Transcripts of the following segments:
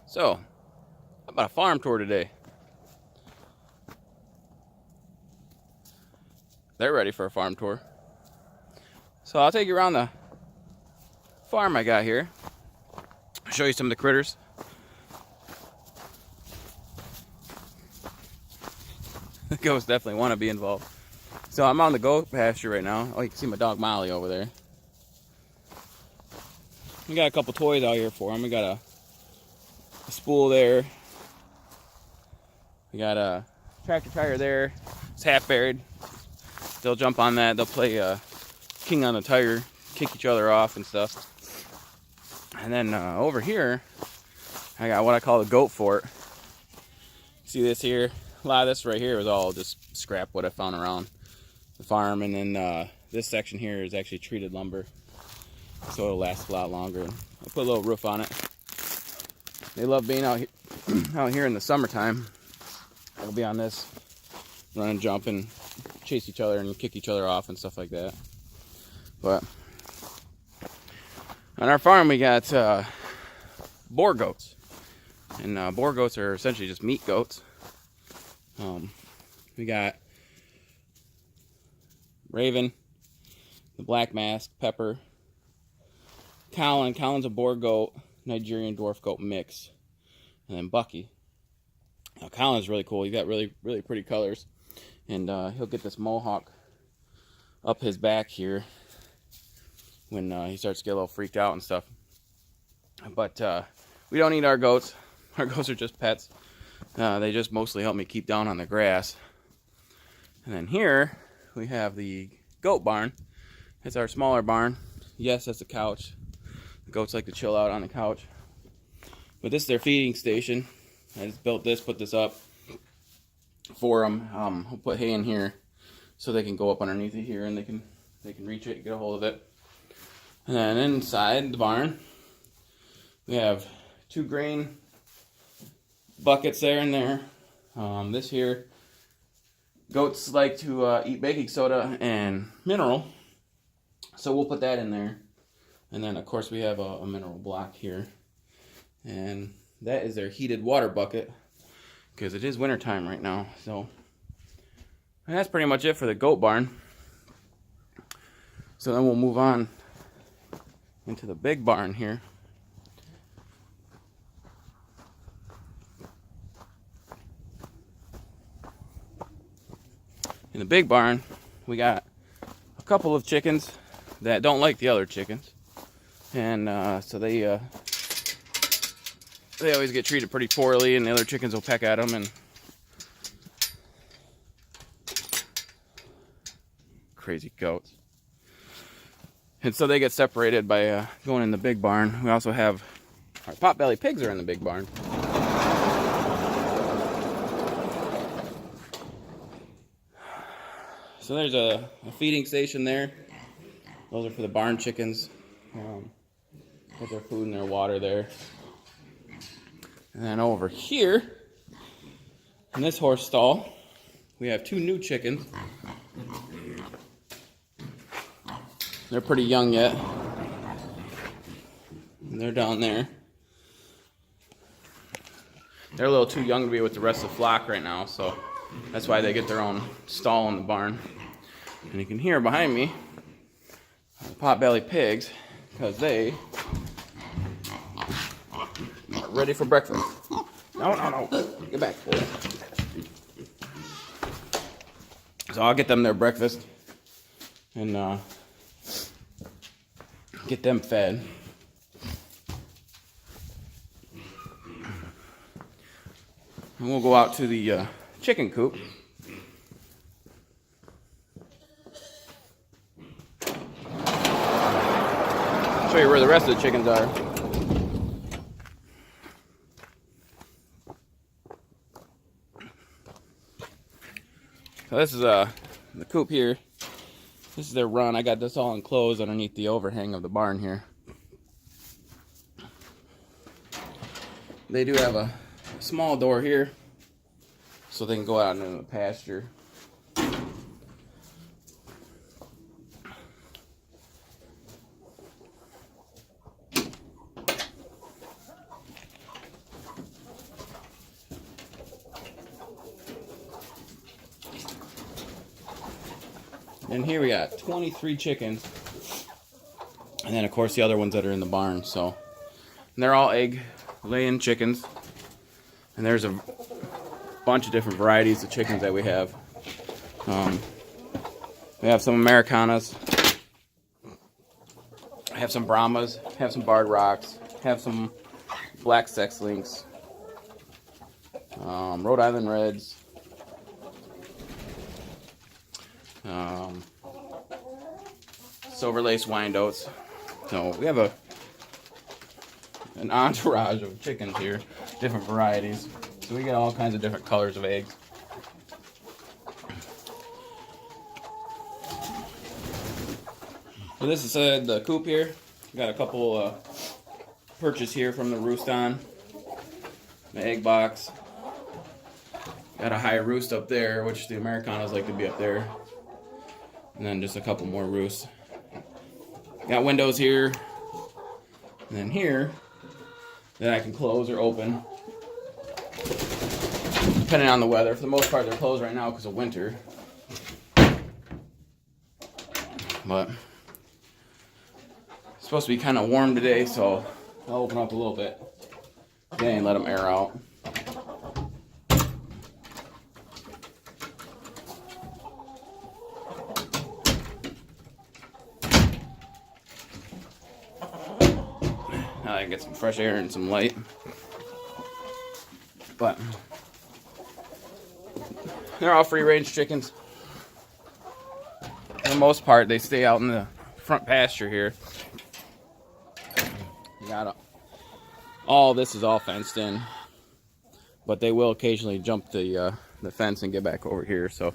So, how about a farm tour today? They're ready for a farm tour. So I'll take you around the farm I got here. I'll show you some of the critters. The goats definitely want to be involved. So I'm on the goat pasture right now. Oh, you can see my dog Molly over there. We got a couple toys out here for him. We got a spool there. We got a tractor tire there. It's half buried. They'll jump on that. They'll play king on the tire, kick each other off and stuff. And then over here, I got what I call the goat fort. See this here? A lot of this right here was all just scrap what I found around the farm. And then this section here is actually treated lumber, so it'll last a lot longer. I put a little roof on it. They love being out here in the summertime. They'll be on this, run and jump and chase each other and kick each other off and stuff like that. But on our farm we got boar goats, and boar goats are essentially just meat goats. We got Raven, the black mask, Pepper, Colin. Colin's a boar goat, Nigerian dwarf goat mix, and then Bucky. Now Colin's really cool. He's got really pretty colors, and he'll get this mohawk up his back here when he starts to get a little freaked out and stuff. But we don't eat our goats. Our goats are just pets. They just mostly help me keep down on the grass. And then here we have the goat barn. It's our smaller barn. Yes, that's a couch. The goats like to chill out on the couch. But this is their feeding station. I just built this, put this up for them. I'll put hay in here so they can go up underneath it here and they can reach it, get a hold of it. And then inside the barn, we have 2 grain buckets there and there. This here, goats like to eat baking soda and mineral, so we'll put that in there. And then of course we have a mineral block here, and that is their heated water bucket because it is winter time right now. So and that's pretty much it for the goat barn. So then we'll move on into the big barn here. In the big barn, we got a couple of chickens that don't like the other chickens, and so they always get treated pretty poorly, and the other chickens will peck at them. And crazy goats. And so they get separated by going in the big barn. We also have our potbelly pigs are in the big barn. So there's a feeding station there. Those are for the barn chickens. Put their food and their water there. And then over here, in this horse stall, we have 2 new chickens. They're pretty young yet. And they're down there. They're a little too young to be with the rest of the flock right now, so that's why they get their own stall in the barn. And you can hear behind me the potbelly pigs, because they are ready for breakfast. No. Get back, boy. So I'll get them their breakfast and get them fed. And we'll go out to the chicken coop. Show you where the rest of the chickens are. So this is the coop here. This is their run. I got this all enclosed underneath the overhang of the barn here. They do have a small door here so they can go out into the pasture. And here we got 23 chickens. And then, of course, the other ones that are in the barn. So, and they're all egg-laying chickens. And there's a bunch of different varieties of chickens that we have. We have some Americanas. Have some Brahmas. Have some Barred Rocks. Have some Black Sex Links. Rhode Island Reds. Silver Lace Wyandottes. So we have an entourage of chickens here, different varieties. So we get all kinds of different colors of eggs. So this is the coop here. Got a couple purchased here from the Roost On. The egg box. Got a high roost up there, which the Americanas like to be up there. And then just a couple more roosts. Got windows here. And then here that I can close or open. Depending on the weather. For the most part, they're closed right now because of winter. But it's supposed to be kind of warm today, so I'll open up a little bit today and let them air out. Now I can get some fresh air and some light. But they're all free-range chickens. For the most part, they stay out in the front pasture here. You got all this is all fenced in, but they will occasionally jump the fence and get back over here. So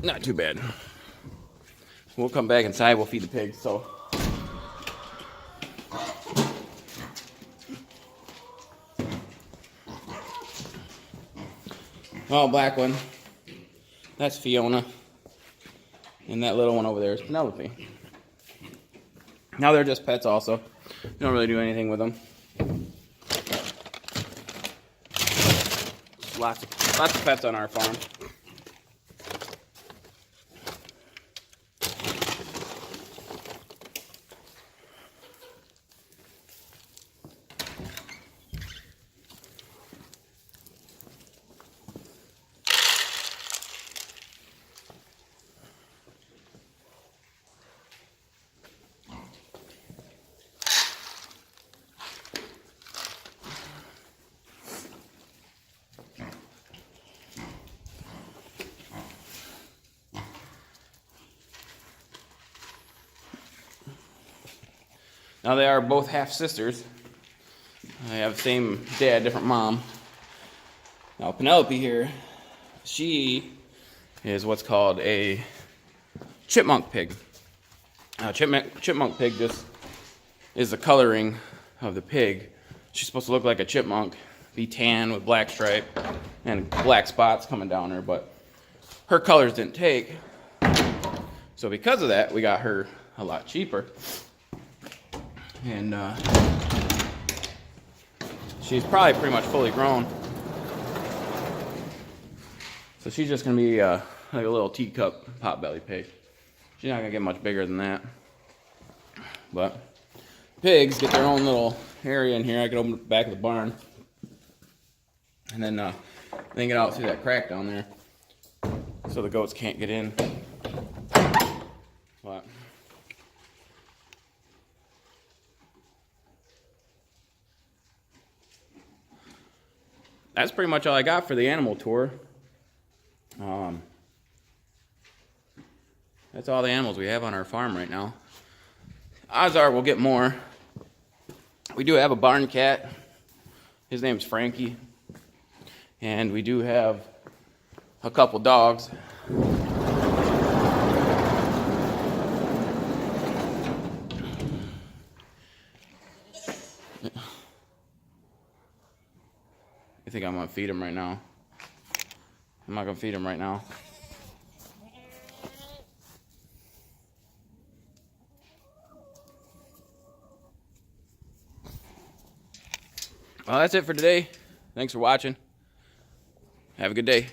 not too bad. We'll come back inside. We'll feed the pigs. So. Oh, black one. That's Fiona. And that little one over there is Penelope. Now they're just pets also. You don't really do anything with them. Lots of pets on our farm. Now they are both half sisters. They have the same dad, different mom. Now Penelope here, she is what's called a chipmunk pig. Chipmunk pig just is the coloring of the pig. She's supposed to look like a chipmunk, be tan with black stripe and black spots coming down her, but her colors didn't take. So because of that, we got her a lot cheaper. And she's probably pretty much fully grown. So she's just going to be like a little teacup potbelly pig. She's not going to get much bigger than that. But pigs get their own little area in here. I can open the back of the barn. And then get out through that crack down there. So the goats can't get in. But that's pretty much all I got for the animal tour. That's all the animals we have on our farm right now. Odds are we'll get more. We do have a barn cat. His name's Frankie. And we do have a couple dogs. I think I'm gonna feed him right now. I'm not gonna feed him right now. Well, that's it for today. Thanks for watching. Have a good day.